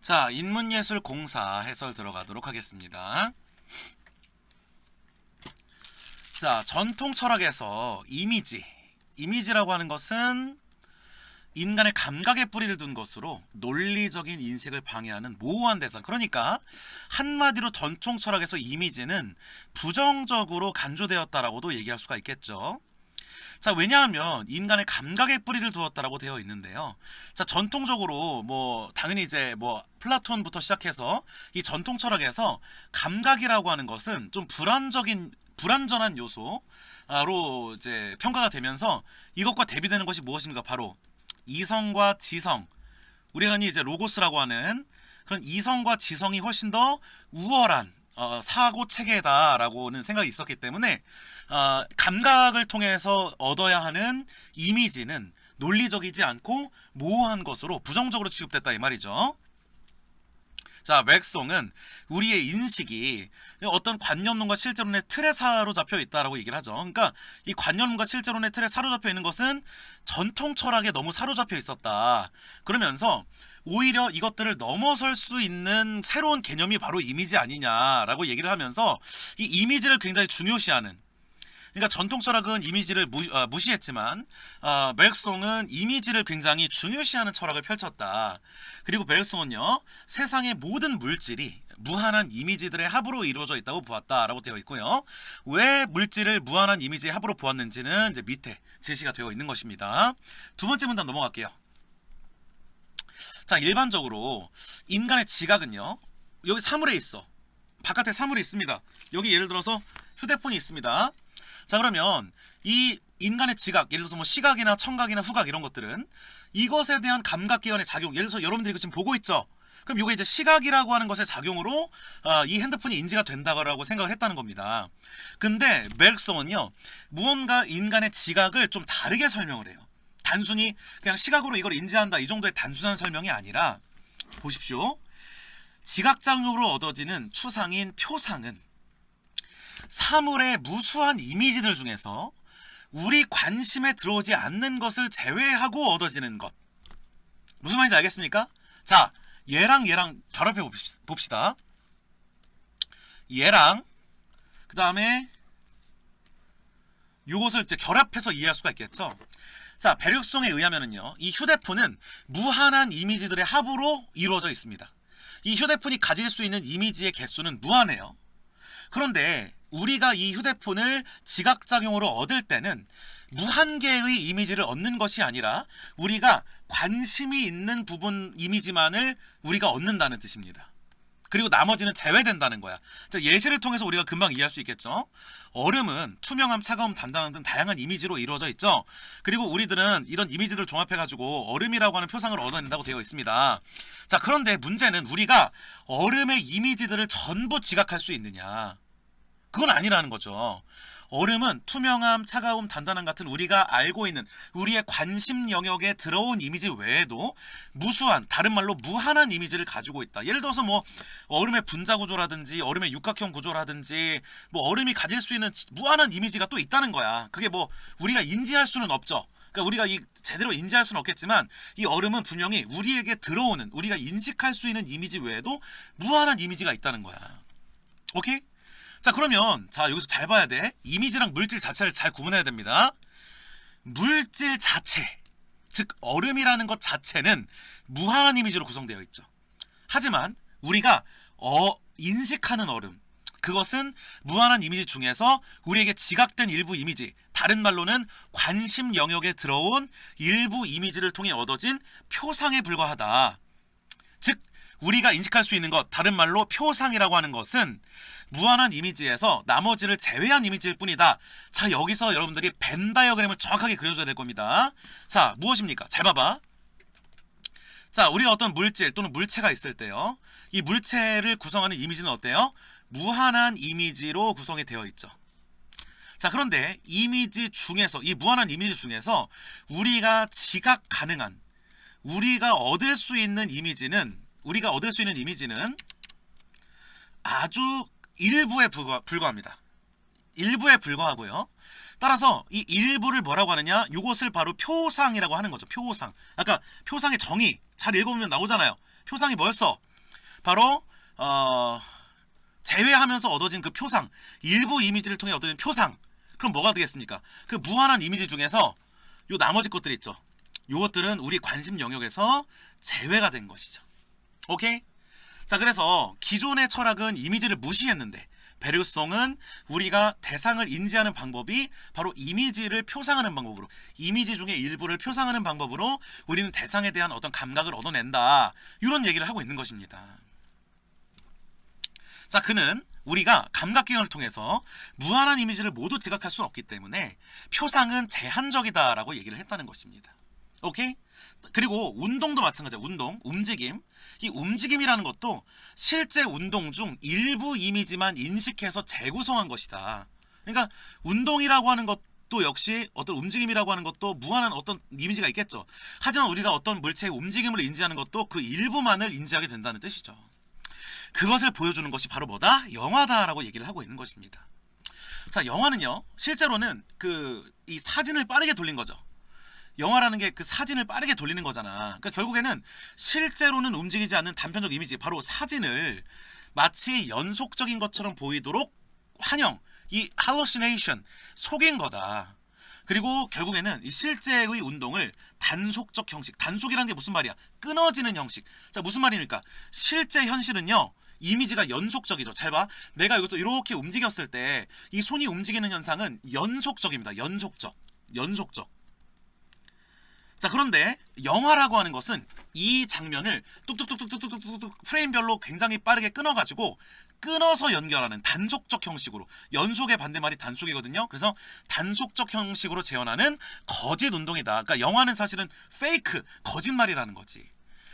자, 인문예술공사 해설 들어가도록 하겠습니다. 자, 전통 철학에서 이미지라고 하는 것은 인간의 감각에 뿌리를 둔 것으로 논리적인 인식을 방해하는 모호한 대상. 그러니까 한마디로 전통 철학에서 이미지는 부정적으로 간주되었다라고도 얘기할 수가 있겠죠. 자, 왜냐하면 인간의 감각에 뿌리를 두었다라고 되어 있는데요. 자, 전통적으로 당연히 이제 플라톤부터 시작해서 이 전통 철학에서 감각이라고 하는 것은 좀 불완전한 요소로 이제 평가가 되면서 이것과 대비되는 것이 무엇입니까? 바로 이성과 지성, 우리가 흔히 이제 로고스라고 하는 그런 이성과 지성이 훨씬 더 우월한 사고 체계다라고는 생각이 있었기 때문에 감각을 통해서 얻어야 하는 이미지는 논리적이지 않고 모호한 것으로 부정적으로 취급됐다 이 말이죠. 자, 맥송은 우리의 인식이 어떤 관념론과 실제론의 틀에 사로잡혀 있다라고 얘기를 하죠. 그러니까 이 관념론과 실제론의 틀에 사로잡혀 있는 것은 전통 철학에 너무 사로잡혀 있었다. 그러면서 오히려 이것들을 넘어설 수 있는 새로운 개념이 바로 이미지 아니냐라고 얘기를 하면서 이 이미지를 굉장히 중요시하는, 그러니까 전통 철학은 이미지를 무시했지만 베르송은 이미지를 굉장히 중요시하는 철학을 펼쳤다. 그리고 베르송은요, 세상의 모든 물질이 무한한 이미지들의 합으로 이루어져 있다고 보았다라고 되어 있고요. 왜 물질을 무한한 이미지의 합으로 보았는지는 이제 밑에 제시가 되어 있는 것입니다. 두 번째 문단 넘어갈게요. 자, 일반적으로 인간의 지각은요, 여기 사물에 있어. 바깥에 사물이 있습니다. 여기 예를 들어서 휴대폰이 있습니다. 자, 그러면 이 인간의 지각, 예를 들어서 시각이나 청각이나 후각 이런 것들은 이것에 대한 감각기관의 작용, 예를 들어서 여러분들이 지금 보고 있죠. 그럼 이게 이제 시각이라고 하는 것의 작용으로 이 핸드폰이 인지가 된다고 생각을 했다는 겁니다. 근데 베르송은요, 무언가 인간의 지각을 좀 다르게 설명을 해요. 단순히 그냥 시각으로 이걸 인지한다 이 정도의 단순한 설명이 아니라, 보십시오. 지각작용으로 얻어지는 추상인 표상은 사물의 무수한 이미지들 중에서 우리 관심에 들어오지 않는 것을 제외하고 얻어지는 것. 무슨 말인지 알겠습니까? 자, 얘랑 결합해 봅시다. 얘랑 그 다음에 요것을 이제 결합해서 이해할 수가 있겠죠. 자, 베르송에 의하면은요, 이 휴대폰은 무한한 이미지들의 합으로 이루어져 있습니다. 이 휴대폰이 가질 수 있는 이미지의 개수는 무한해요. 그런데 우리가 이 휴대폰을 지각작용으로 얻을 때는 무한개의 이미지를 얻는 것이 아니라 우리가 관심이 있는 부분 이미지만을 우리가 얻는다는 뜻입니다. 그리고 나머지는 제외된다는 거야. 자, 예시를 통해서 우리가 금방 이해할 수 있겠죠. 얼음은 투명함, 차가움, 단단함 등 다양한 이미지로 이루어져 있죠. 그리고 우리들은 이런 이미지를 종합해가지고 얼음이라고 하는 표상을 얻어낸다고 되어 있습니다. 자, 그런데 문제는 우리가 얼음의 이미지들을 전부 지각할 수 있느냐, 그건 아니라는 거죠. 얼음은 투명함, 차가움, 단단함 같은 우리가 알고 있는 우리의 관심 영역에 들어온 이미지 외에도 무수한, 다른 말로 무한한 이미지를 가지고 있다. 예를 들어서 얼음의 분자 구조라든지 얼음의 육각형 구조라든지 얼음이 가질 수 있는 무한한 이미지가 또 있다는 거야. 그게 우리가 인지할 수는 없죠. 그러니까 우리가 제대로 인지할 수는 없겠지만 이 얼음은 분명히 우리에게 들어오는, 우리가 인식할 수 있는 이미지 외에도 무한한 이미지가 있다는 거야. 오케이? 자, 그러면 여기서 잘 봐야 돼. 이미지랑 물질 자체를 잘 구분해야 됩니다. 물질 자체, 즉 얼음이라는 것 자체는 무한한 이미지로 구성되어 있죠. 하지만 우리가 인식하는 얼음, 그것은 무한한 이미지 중에서 우리에게 지각된 일부 이미지, 다른 말로는 관심 영역에 들어온 일부 이미지를 통해 얻어진 표상에 불과하다. 즉 우리가 인식할 수 있는 것, 다른 말로 표상이라고 하는 것은 무한한 이미지에서 나머지를 제외한 이미지일 뿐이다. 자, 여기서 여러분들이 벤 다이어그램을 정확하게 그려줘야 될 겁니다. 자, 무엇입니까? 잘 봐봐. 자, 우리가 어떤 물질 또는 물체가 있을 때요, 이 물체를 구성하는 이미지는 어때요? 무한한 이미지로 구성이 되어 있죠. 자, 그런데 이미지 중에서, 이 무한한 이미지 중에서 우리가 지각 가능한, 우리가 얻을 수 있는 이미지는 아주 일부에 불과합니다. 일부에 불과하고요. 따라서 이 일부를 뭐라고 하느냐, 이것을 바로 표상이라고 하는 거죠. 표상. 아까 표상의 정의 잘 읽어보면 나오잖아요. 표상이 뭐였어? 바로 제외하면서 얻어진 그 표상, 일부 이미지를 통해 얻어진 표상. 그럼 뭐가 되겠습니까? 그 무한한 이미지 중에서 요 나머지 것들 있죠. 요것들은 우리 관심 영역에서 제외가 된 것이죠. 오케이? 자, 그래서 기존의 철학은 이미지를 무시했는데 베르송은 우리가 대상을 인지하는 방법이 바로 이미지를 표상하는 방법으로, 이미지 중에 일부를 표상하는 방법으로 우리는 대상에 대한 어떤 감각을 얻어낸다, 이런 얘기를 하고 있는 것입니다. 자, 그는 우리가 감각기관을 통해서 무한한 이미지를 모두 지각할 수 없기 때문에 표상은 제한적이다라고 얘기를 했다는 것입니다. 오케이? 그리고 운동도 마찬가지야. 운동, 움직임. 이 움직임이라는 것도 실제 운동 중 일부 이미지만 인식해서 재구성한 것이다. 그러니까 운동이라고 하는 것도 역시 어떤 움직임이라고 하는 것도 무한한 어떤 이미지가 있겠죠. 하지만 우리가 어떤 물체의 움직임을 인지하는 것도 그 일부만을 인지하게 된다는 뜻이죠. 그것을 보여주는 것이 바로 뭐다? 영화다라고 얘기를 하고 있는 것입니다. 자, 영화는요, 실제로는 이 사진을 빠르게 돌린 거죠. 영화라는 게 그 사진을 빠르게 돌리는 거잖아. 그러니까 결국에는 실제로는 움직이지 않는 단편적 이미지, 바로 사진을 마치 연속적인 것처럼 보이도록 환영, 이 hallucination, 속인 거다. 그리고 결국에는 이 실제의 운동을 단속적 형식, 단속이라는 게 무슨 말이야? 끊어지는 형식. 자, 무슨 말입니까? 실제 현실은요, 이미지가 연속적이죠. 잘 봐. 내가 여기서 이렇게 움직였을 때 이 손이 움직이는 현상은 연속적입니다. 연속적. 자, 그런데 영화라고 하는 것은 이 장면을 뚝뚝뚝뚝뚝뚝뚝 프레임별로 굉장히 빠르게 끊어서 연결하는 단속적 형식으로, 연속의 반대말이 단속이거든요. 그래서 단속적 형식으로 재현하는 거짓 운동이다. 그러니까 영화는 사실은 페이크, 거짓말이라는 거지.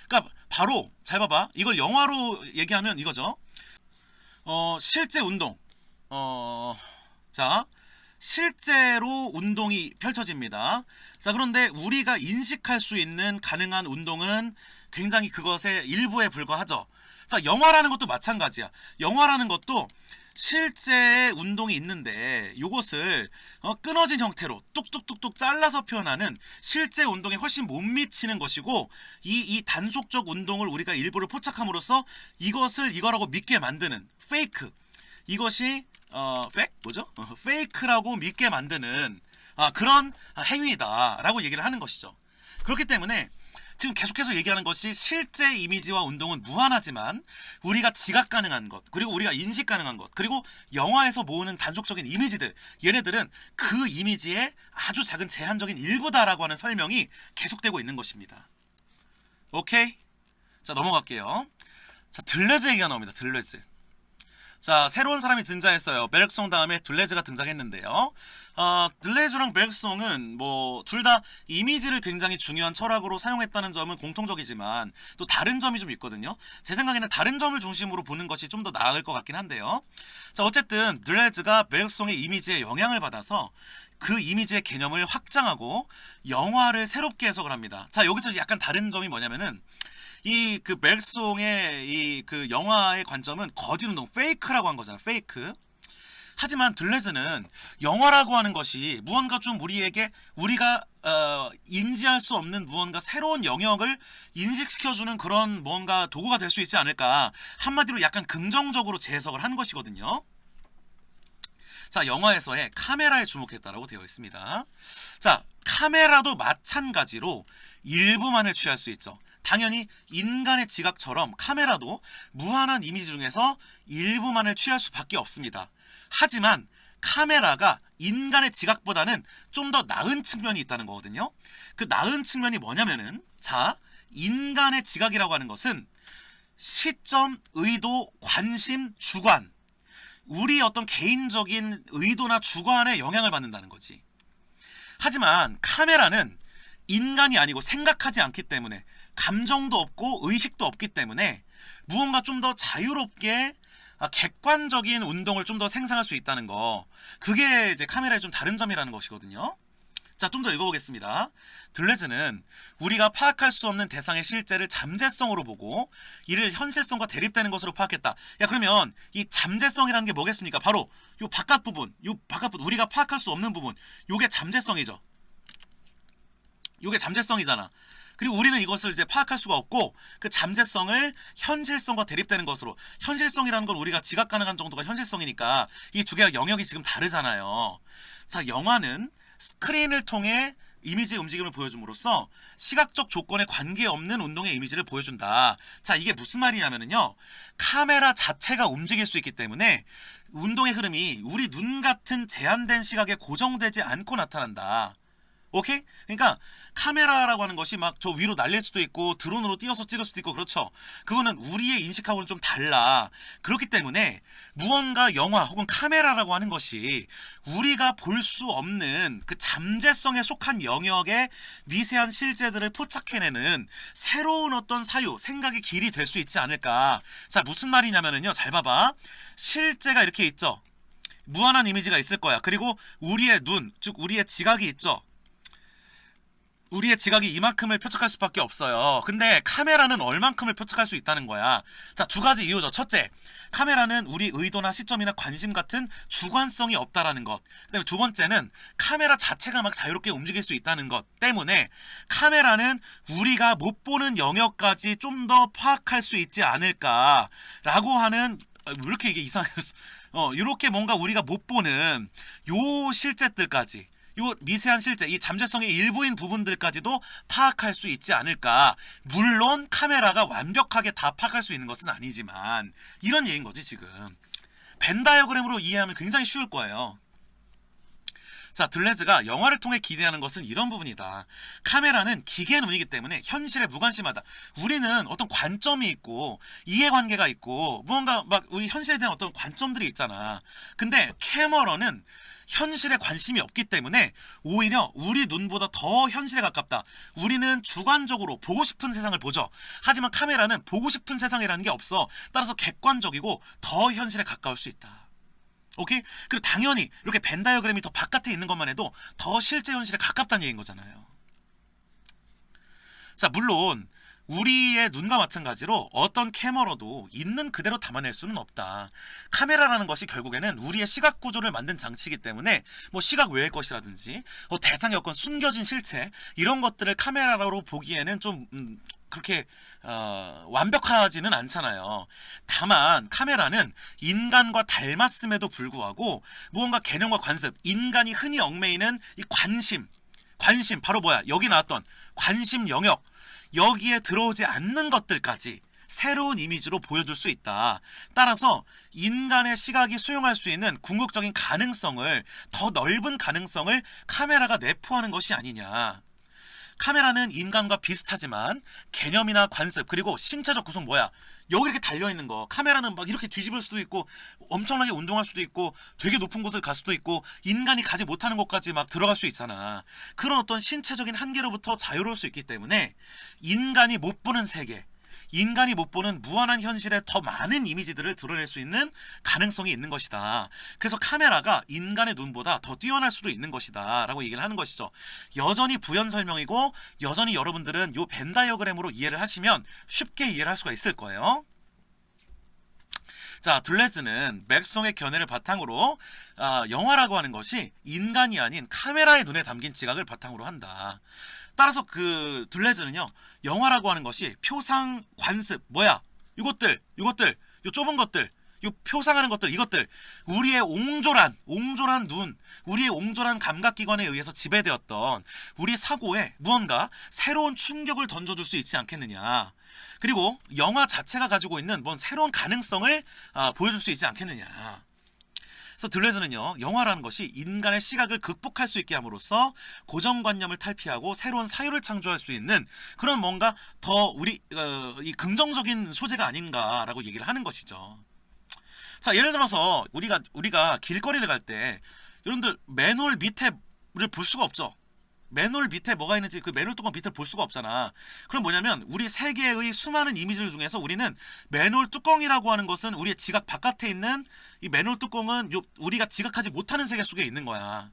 그러니까 바로 잘 봐봐. 이걸 영화로 얘기하면 이거죠. 실제 운동. 자, 실제로 운동이 펼쳐집니다. 자, 그런데 우리가 인식할 수 있는 가능한 운동은 굉장히 그것의 일부에 불과하죠. 자, 영화라는 것도 마찬가지야. 영화라는 것도 실제 운동이 있는데 이것을 끊어진 형태로 뚝뚝뚝뚝 잘라서 표현하는 실제 운동에 훨씬 못 미치는 것이고, 이 단속적 운동을 우리가 일부를 포착함으로써 이것을 이거라고 믿게 만드는 페이크, 이것이 페이크라고 믿게 만드는 그런 행위다라고 얘기를 하는 것이죠. 그렇기 때문에 지금 계속해서 얘기하는 것이 실제 이미지와 운동은 무한하지만 우리가 지각 가능한 것, 그리고 우리가 인식 가능한 것, 그리고 영화에서 모으는 단속적인 이미지들, 얘네들은 그 이미지의 아주 작은 제한적인 일부다라고 하는 설명이 계속되고 있는 것입니다. 오케이? 자, 넘어갈게요. 자, 들레즈 얘기가 나옵니다. 들레즈. 자, 새로운 사람이 등장했어요. 베르그송 다음에 들레즈가 등장했는데요. 들레즈랑 베르그송은 뭐 둘 다 이미지를 굉장히 중요한 철학으로 사용했다는 점은 공통적이지만 또 다른 점이 좀 있거든요. 제 생각에는 다른 점을 중심으로 보는 것이 좀 더 나을 것 같긴 한데요. 자, 어쨌든 들레즈가 베르그송의 이미지에 영향을 받아서 그 이미지의 개념을 확장하고 영화를 새롭게 해석을 합니다. 자, 여기서 약간 다른 점이 뭐냐면은 이 그 베르그송의 이 그 영화의 관점은 거짓 운동, 페이크라고 한 거잖아. 페이크. 하지만 들레즈는 영화라고 하는 것이 무언가 좀 우리가 인지할 수 없는 무언가 새로운 영역을 인식시켜주는 그런 뭔가 도구가 될 수 있지 않을까. 한마디로 약간 긍정적으로 재해석을 한 것이거든요. 자, 영화에서의 카메라에 주목했다라고 되어 있습니다. 자, 카메라도 마찬가지로 일부만을 취할 수 있죠. 당연히 인간의 지각처럼 카메라도 무한한 이미지 중에서 일부만을 취할 수밖에 없습니다. 하지만 카메라가 인간의 지각보다는 좀 더 나은 측면이 있다는 거거든요. 그 나은 측면이 뭐냐면은, 자, 인간의 지각이라고 하는 것은 시점, 의도, 관심, 주관, 우리 어떤 개인적인 의도나 주관에 영향을 받는다는 거지. 하지만 카메라는 인간이 아니고 생각하지 않기 때문에, 감정도 없고 의식도 없기 때문에 무언가 좀 더 자유롭게 객관적인 운동을 좀 더 생성할 수 있다는 거, 그게 이제 카메라의 좀 다른 점이라는 것이거든요. 자, 좀 더 읽어보겠습니다. 들레즈는 우리가 파악할 수 없는 대상의 실제를 잠재성으로 보고 이를 현실성과 대립되는 것으로 파악했다. 야, 그러면 이 잠재성이라는 게 뭐겠습니까? 바로 요 바깥 부분, 우리가 파악할 수 없는 부분, 요게 잠재성이죠. 요게 잠재성이잖아. 그리고 우리는 이것을 이제 파악할 수가 없고 그 잠재성을 현실성과 대립되는 것으로, 현실성이라는 건 우리가 지각 가능한 정도가 현실성이니까 이 두 개가 영역이 지금 다르잖아요. 자, 영화는 스크린을 통해 이미지 움직임을 보여줌으로써 시각적 조건에 관계없는 운동의 이미지를 보여준다. 자, 이게 무슨 말이냐면요, 카메라 자체가 움직일 수 있기 때문에 운동의 흐름이 우리 눈 같은 제한된 시각에 고정되지 않고 나타난다. 오케이? 그러니까 카메라라고 하는 것이 막 저 위로 날릴 수도 있고 드론으로 띄워서 찍을 수도 있고 그렇죠. 그거는 우리의 인식하고는 좀 달라. 그렇기 때문에 무언가 영화 혹은 카메라라고 하는 것이 우리가 볼 수 없는 그 잠재성에 속한 영역의 미세한 실제들을 포착해내는 새로운 어떤 사유, 생각의 길이 될 수 있지 않을까. 자, 무슨 말이냐면요, 잘 봐봐. 실제가 이렇게 있죠. 무한한 이미지가 있을 거야. 그리고 우리의 눈, 즉 우리의 지각이 있죠. 우리의 지각이 이만큼을 표측할 수밖에 없어요. 근데 카메라는 얼만큼을 표측할 수 있다는 거야. 자, 두 가지 이유죠. 첫째, 카메라는 우리 의도나 시점이나 관심 같은 주관성이 없다라는 것. 그다음에 두 번째는 카메라 자체가 막 자유롭게 움직일 수 있다는 것 때문에 카메라는 우리가 못 보는 영역까지 좀 더 파악할 수 있지 않을까라고 하는, 왜 이렇게 이게 이상해서 이렇게 뭔가 우리가 못 보는 요 실제들까지, 요 미세한 실제, 이 잠재성의 일부인 부분들까지도 파악할 수 있지 않을까. 물론 카메라가 완벽하게 다 파악할 수 있는 것은 아니지만 이런 얘기인 거지 지금. 벤 다이어그램으로 이해하면 굉장히 쉬울 거예요. 자, 들레즈가 영화를 통해 기대하는 것은 이런 부분이다. 카메라는 기계 눈이기 때문에 현실에 무관심하다. 우리는 어떤 관점이 있고 이해관계가 있고 무언가 막 우리 현실에 대한 어떤 관점들이 있잖아. 근데 캐머런은 현실에 관심이 없기 때문에 오히려 우리 눈보다 더 현실에 가깝다. 우리는 주관적으로 보고 싶은 세상을 보죠. 하지만 카메라는 보고 싶은 세상이라는 게 없어. 따라서 객관적이고 더 현실에 가까울 수 있다. 오케이? 그리고 당연히 이렇게 벤 다이어그램이 더 바깥에 있는 것만 해도 더 실제 현실에 가깝다는 얘기인 거잖아요. 자, 물론 우리의 눈과 마찬가지로 어떤 캐머라도 있는 그대로 담아낼 수는 없다. 카메라라는 것이 결국에는 우리의 시각 구조를 만든 장치이기 때문에 뭐 시각 외의 것이라든지 대상의 어떤 숨겨진 실체, 이런 것들을 카메라로 보기에는 좀 그렇게 완벽하지는 않잖아요. 다만 카메라는 인간과 닮았음에도 불구하고 무언가 개념과 관습, 인간이 흔히 얽매이는 이 관심 바로 뭐야? 여기 나왔던 관심 영역, 여기에 들어오지 않는 것들까지 새로운 이미지로 보여줄 수 있다. 따라서 인간의 시각이 수용할 수 있는 궁극적인 가능성을, 더 넓은 가능성을 카메라가 내포하는 것이 아니냐. 카메라는 인간과 비슷하지만 개념이나 관습, 그리고 신체적 구성 뭐야? 여기 이렇게 달려있는 거. 카메라는 막 이렇게 뒤집을 수도 있고 엄청나게 운동할 수도 있고 되게 높은 곳을 갈 수도 있고 인간이 가지 못하는 곳까지 막 들어갈 수 있잖아. 그런 어떤 신체적인 한계로부터 자유로울 수 있기 때문에 인간이 못 보는 세계, 인간이 못 보는 무한한 현실에 더 많은 이미지들을 드러낼 수 있는 가능성이 있는 것이다. 그래서 카메라가 인간의 눈보다 더 뛰어날 수도 있는 것이다 라고 얘기를 하는 것이죠. 여전히 부연 설명이고 여전히 여러분들은 요 벤 다이어그램으로 이해를 하시면 쉽게 이해를 할 수가 있을 거예요. 자, 들레즈는 맥송의 견해를 바탕으로 영화라고 하는 것이 인간이 아닌 카메라의 눈에 담긴 지각을 바탕으로 한다. 따라서 그 들레즈는요, 영화라고 하는 것이 표상, 관습, 뭐야? 이것들, 요 좁은 것들, 요 표상하는 것들, 이것들, 우리의 옹졸한 눈, 우리의 옹졸한 감각기관에 의해서 지배되었던 우리 사고에 무언가 새로운 충격을 던져줄 수 있지 않겠느냐. 그리고 영화 자체가 가지고 있는 뭔 새로운 가능성을 보여줄 수 있지 않겠느냐. 그래서 들레즈는요, 영화라는 것이 인간의 시각을 극복할 수 있게 함으로써 고정관념을 탈피하고 새로운 사유를 창조할 수 있는 그런 뭔가 더 우리 이 긍정적인 소재가 아닌가라고 얘기를 하는 것이죠. 자, 예를 들어서 우리가 길거리를 갈 때 여러분들 맨홀 밑에를 볼 수가 없죠. 맨홀 밑에 뭐가 있는지 그 맨홀 뚜껑 밑을 볼 수가 없잖아. 그럼 뭐냐면 우리 세계의 수많은 이미지들 중에서 우리는 맨홀 뚜껑이라고 하는 것은 우리의 지각 바깥에 있는 이 맨홀 뚜껑은 우리가 지각하지 못하는 세계 속에 있는 거야.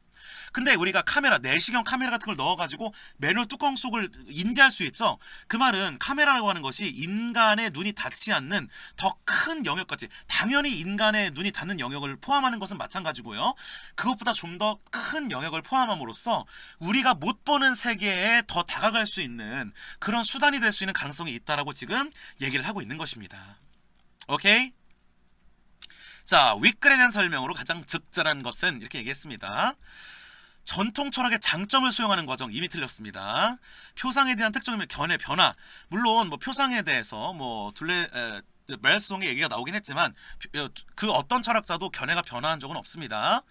근데 우리가 카메라, 내시경 카메라 같은 걸 넣어가지고 맨홀 뚜껑 속을 인지할 수 있죠. 그 말은 카메라라고 하는 것이 인간의 눈이 닿지 않는 더 큰 영역까지, 당연히 인간의 눈이 닿는 영역을 포함하는 것은 마찬가지고요. 그것보다 좀 더 큰 영역을 포함함으로써 우리가 못 보는 세계에 더 다가갈 수 있는 그런 수단이 될 수 있는 가능성이 있다라고 지금 얘기를 하고 있는 것입니다. 오케이? 자, 윗글에 대한 설명으로 가장 적절한 것은 이렇게 얘기했습니다. 전통 철학의 장점을 수용하는 과정, 이미 틀렸습니다. 표상에 대한 특정이면 견해, 변화. 물론 뭐 표상에 대해서 뭐 멜송의 얘기가 나오긴 했지만 그 어떤 철학자도 견해가 변화한 적은 없습니다.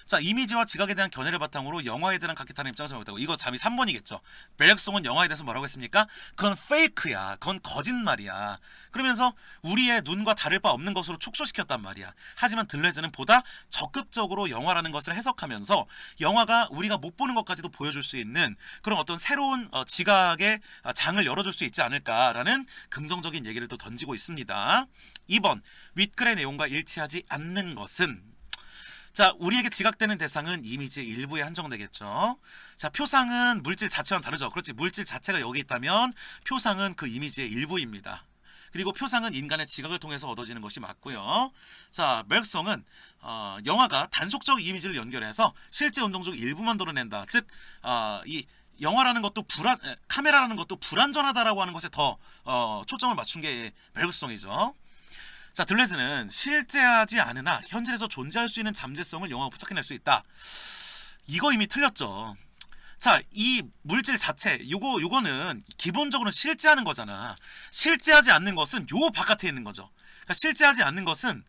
자, 이미지와 지각에 대한 견해를 바탕으로 영화에 대한 각기 다른 입장을 정했다고. 이거 답이 3번이겠죠. 멜송은 영화에 대해서 뭐라고 했습니까? 그건 페이크야. 그건 거짓말이야. 그러면서 우리의 눈과 다를 바 없는 것으로 축소시켰단 말이야. 하지만 들레즈는 보다 적극적으로 영화라는 것을 해석하면서 영화가 우리가 못 보는 것까지도 보여줄 수 있는 그런 어떤 새로운 지각의 장을 열어줄 수 있지 않을까라는 긍정적인 얘기를 또 던지고 있습니다. 2번, 윗글의 내용과 일치하지 않는 것은, 자, 우리에게 지각되는 대상은 이미지의 일부에 한정되겠죠. 자, 표상은 물질 자체와는 다르죠. 그렇지, 물질 자체가 여기 있다면 표상은 그 이미지의 일부입니다. 그리고 표상은 인간의 지각을 통해서 얻어지는 것이 맞고요. 자, 멜송은 영화가 단속적 이미지를 연결해서 실제 운동 중 일부만 드러낸다. 즉, 이 영화라는 것도 카메라라는 것도 불완전하다라고 하는 것에 더 초점을 맞춘 게 벨그송이죠. 자, 들레즈는 실제하지 않으나 현실에서 존재할 수 있는 잠재성을 영화가 포착해낼 수 있다. 이거 이미 틀렸죠. 자, 이 물질 자체, 요거는 기본적으로 실제하는 거잖아. 실제하지 않는 것은 요 바깥에 있는 거죠. 그러니까 실제하지 않는 것은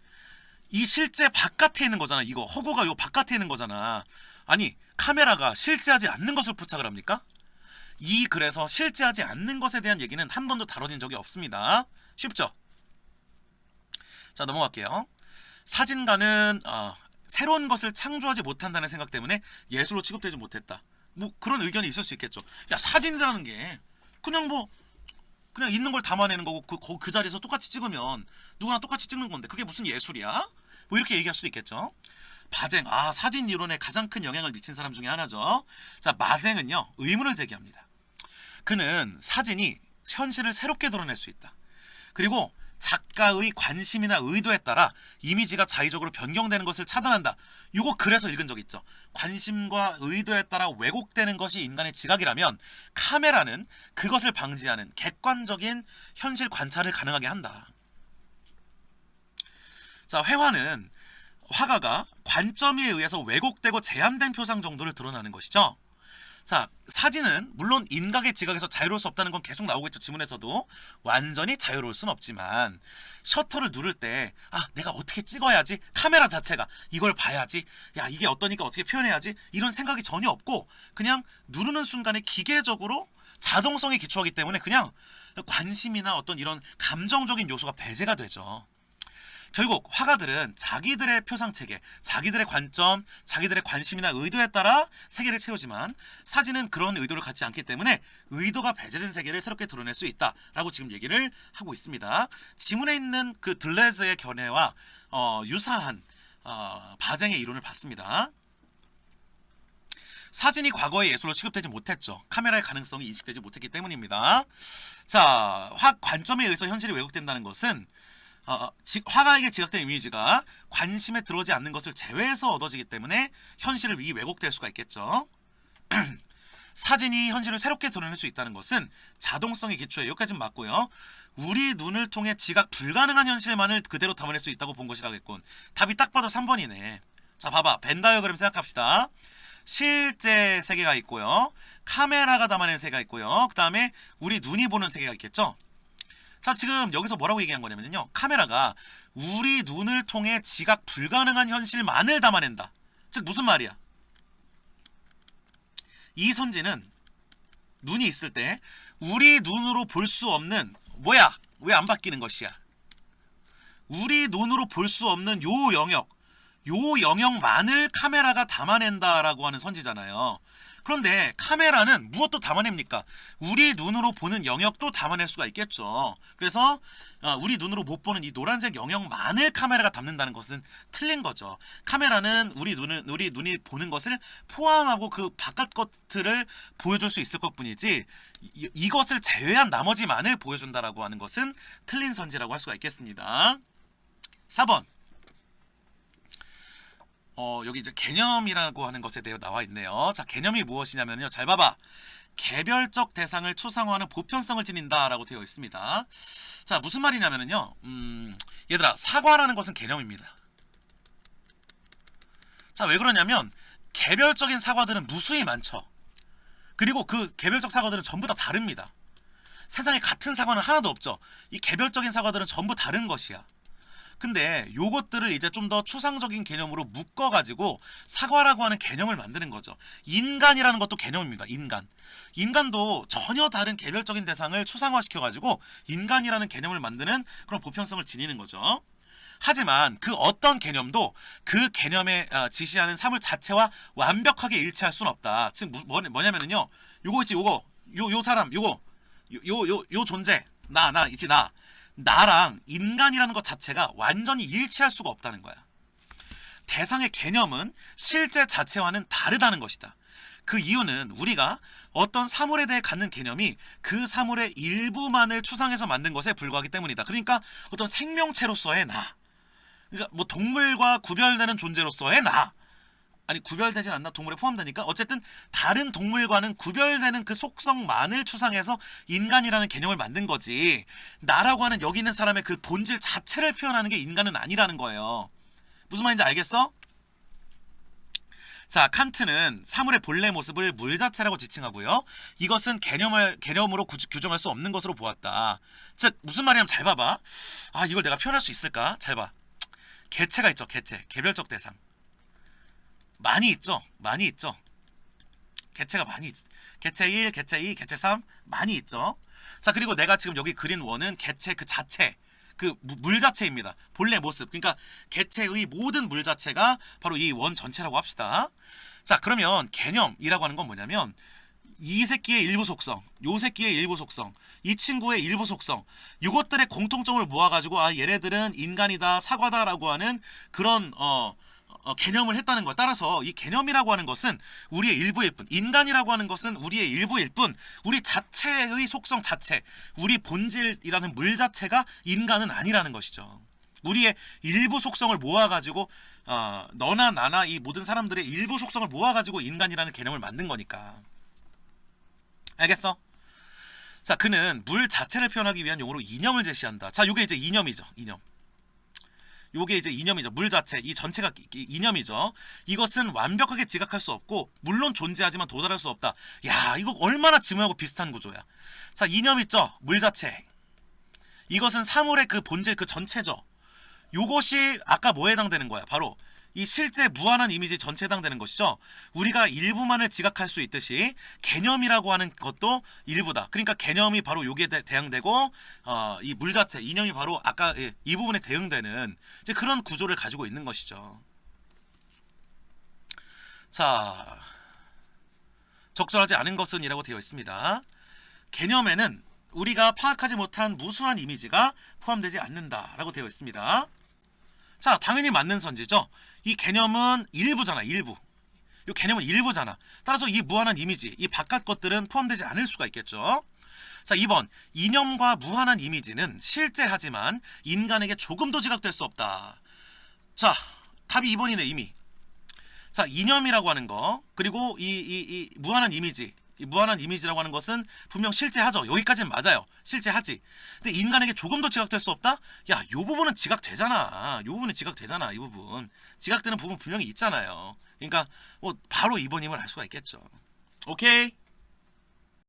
이 실제 바깥에 있는 거잖아. 이거 허구가 요 바깥에 있는 거잖아. 아니, 카메라가 실제하지 않는 것을 포착을 합니까? 그래서 실제하지 않는 것에 대한 얘기는 한 번도 다뤄진 적이 없습니다. 쉽죠? 자, 넘어갈게요. 사진가는 새로운 것을 창조하지 못한다는 생각 때문에 예술로 취급되지 못했다. 뭐 그런 의견이 있을 수 있겠죠. 야, 사진이라는 게 그냥 있는 걸 담아내는 거고 그 자리에서 똑같이 찍으면 누구나 똑같이 찍는 건데 그게 무슨 예술이야? 뭐 이렇게 얘기할 수도 있겠죠. 바쟁, 사진 이론에 가장 큰 영향을 미친 사람 중에 하나죠. 자, 마생은요, 의문을 제기합니다. 그는 사진이 현실을 새롭게 드러낼 수 있다. 그리고 작가의 관심이나 의도에 따라 이미지가 자의적으로 변경되는 것을 차단한다. 이거 그래서 읽은 적 있죠. 관심과 의도에 따라 왜곡되는 것이 인간의 지각이라면 카메라는 그것을 방지하는 객관적인 현실 관찰을 가능하게 한다. 자, 회화는 화가가 관점에 의해서 왜곡되고 제한된 표상 정도를 드러나는 것이죠. 자, 사진은 물론 인각의 지각에서 자유로울 수 없다는 건 계속 나오겠죠. 지문에서도 완전히 자유로울 순 없지만 셔터를 누를 때 내가 어떻게 찍어야지, 카메라 자체가 이걸 봐야지, 야, 이게 어떠니까 어떻게 표현해야지, 이런 생각이 전혀 없고 그냥 누르는 순간에 기계적으로 자동성에 기초하기 때문에 그냥 관심이나 어떤 이런 감정적인 요소가 배제가 되죠. 결국 화가들은 자기들의 표상체계, 자기들의 관점, 자기들의 관심이나 의도에 따라 세계를 채우지만 사진은 그런 의도를 갖지 않기 때문에 의도가 배제된 세계를 새롭게 드러낼 수 있다라고 지금 얘기를 하고 있습니다. 지문에 있는 그 들레즈의 견해와 유사한 바쟁의 이론을 봤습니다. 사진이 과거의 예술로 취급되지 못했죠. 카메라의 가능성이 인식되지 못했기 때문입니다. 자, 관점에 의해서 현실이 왜곡된다는 것은 화가에게 지각된 이미지가 관심에 들어오지 않는 것을 제외해서 얻어지기 때문에 현실을 왜곡될 수가 있겠죠. 사진이 현실을 새롭게 드러낼 수 있다는 것은 자동성의 기초에 여기까지는 맞고요. 우리 눈을 통해 지각 불가능한 현실만을 그대로 담아낼 수 있다고 본 것이라겠군. 답이 딱 봐도 3번이네. 자, 봐봐. 벤 다이어그램 생각합시다. 실제 세계가 있고요. 카메라가 담아낸 세계가 있고요. 그 다음에 우리 눈이 보는 세계가 있겠죠. 자, 지금 여기서 뭐라고 얘기한 거냐면요, 카메라가 우리 눈을 통해 지각 불가능한 현실만을 담아낸다. 즉 무슨 말이야? 이 선지는 눈이 있을 때 우리 눈으로 볼 수 없는, 뭐야? 왜 안 바뀌는 것이야? 우리 눈으로 볼 수 없는 요 영역만을 카메라가 담아낸다라고 하는 선지잖아요. 그런데 카메라는 무엇도 담아냅니까? 우리 눈으로 보는 영역도 담아낼 수가 있겠죠. 그래서 우리 눈으로 못 보는 이 노란색 영역만을 카메라가 담는다는 것은 틀린 거죠. 카메라는 우리 눈이 보는 것을 포함하고 그 바깥 것들을 보여줄 수 있을 것뿐이지 이것을 제외한 나머지만을 보여준다라고 하는 것은 틀린 선지라고 할 수가 있겠습니다. 4번. 여기 이제 개념이라고 하는 것에 대해 나와 있네요. 자, 개념이 무엇이냐면요. 잘 봐봐. 개별적 대상을 추상화하는 보편성을 지닌다라고 되어 있습니다. 자, 무슨 말이냐면요. 얘들아, 사과라는 것은 개념입니다. 자, 왜 그러냐면 개별적인 사과들은 무수히 많죠. 그리고 그 개별적 사과들은 전부 다 다릅니다. 세상에 같은 사과는 하나도 없죠. 이 개별적인 사과들은 전부 다른 것이야. 근데 요것들을 이제 좀 더 추상적인 개념으로 묶어가지고 사과라고 하는 개념을 만드는 거죠. 인간이라는 것도 개념입니다. 인간도 전혀 다른 개별적인 대상을 추상화시켜가지고 인간이라는 개념을 만드는 그런 보편성을 지니는 거죠. 하지만 그 어떤 개념도 그 개념에 지시하는 사물 자체와 완벽하게 일치할 수는 없다. 즉 뭐냐면요. 요거 있지, 요거 요 사람, 요거 요 존재, 나 나랑 인간이라는 것 자체가 완전히 일치할 수가 없다는 거야. 대상의 개념은 실제 자체와는 다르다는 것이다. 그 이유는 우리가 어떤 사물에 대해 갖는 개념이 그 사물의 일부만을 추상해서 만든 것에 불과하기 때문이다. 그러니까 어떤 생명체로서의 나, 그러니까 뭐 동물과 구별되는 존재로서의 나, 아니 구별되진 않나? 동물에 포함되니까 어쨌든 다른 동물과는 구별되는 그 속성만을 추상해서 인간이라는 개념을 만든 거지, 나라고 하는 여기 있는 사람의 그 본질 자체를 표현하는 게 인간은 아니라는 거예요. 무슨 말인지 알겠어? 자, 칸트는 사물의 본래 모습을 물 자체라고 지칭하고요. 이것은 개념으로 규정할 수 없는 것으로 보았다. 즉 무슨 말이냐면 잘 봐봐. 아, 이걸 내가 표현할 수 있을까? 잘 봐. 개체가 있죠. 개별적 대상. 많이 있죠. 개체가 많이 있죠. 개체 1, 개체 2, 개체 3 많이 있죠. 자, 그리고 내가 지금 여기 그린 원은 개체 그 자체, 그 물 자체입니다. 본래 모습. 그러니까 개체의 모든 물 자체가 바로 이 원 전체라고 합시다. 자, 그러면 개념이라고 하는 건 뭐냐면 이 새끼의 일부 속성, 요 새끼의 일부 속성, 이 친구의 일부 속성, 이것들의 공통점을 모아가지고 아, 얘네들은 인간이다, 사과다라고 하는 그런 개념을 했다는 거에 따라서 이 개념이라고 하는 것은 우리의 일부일 뿐, 인간이라고 하는 것은 우리의 일부일 뿐, 우리 자체의 속성 자체, 우리 본질이라는 물 자체가 인간은 아니라는 것이죠. 우리의 일부 속성을 모아가지고 너나 나나 이 모든 사람들의 일부 속성을 모아가지고 인간이라는 개념을 만든 거니까. 알겠어? 자, 그는 물 자체를 표현하기 위한 용어로 이념을 제시한다. 자, 요게 이제 이념이죠. 요게 이제 이념이죠. 물 자체, 이 전체가 이념이죠. 이것은 완벽하게 지각할 수 없고 물론 존재하지만 도달할 수 없다. 야, 이거 얼마나 지문하고 비슷한 구조야. 자, 이념 있죠. 물 자체. 이것은 사물의 그 본질 그 전체죠. 요것이 아까 뭐에 해당되는 거야? 바로 이 실제 무한한 이미지 전체에 해당되는 것이죠. 우리가 일부만을 지각할 수 있듯이 개념이라고 하는 것도 일부다. 그러니까 개념이 바로 요게 대응되고 이 물 자체, 이념이 바로 아까 이 부분에 대응되는 이제 그런 구조를 가지고 있는 것이죠. 자, 적절하지 않은 것은 이라고 되어 있습니다. 개념에는 우리가 파악하지 못한 무수한 이미지가 포함되지 않는다라고 되어 있습니다. 자, 당연히 맞는 선지죠. 이 개념은 일부잖아, 일부. 이 개념은 일부잖아. 따라서 이 무한한 이미지, 이 바깥 것들은 포함되지 않을 수가 있겠죠. 자, 2번. 이념과 무한한 이미지는 실제하지만 인간에게 조금도 지각될 수 없다. 자, 답이 2번이네, 이미. 자, 이념이라고 하는 거, 그리고 이 무한한 이미지, 이 무한한 이미지라고 하는 것은 분명 실제하죠. 여기까지는 맞아요. 실제하지. 근데 인간에게 조금도 지각될 수 없다? 야, 요 부분은 지각되잖아. 요 부분은 지각되잖아. 이 부분. 지각되는 부분 분명히 있잖아요. 그러니까 뭐 바로 2번임을 알 수가 있겠죠. 오케이?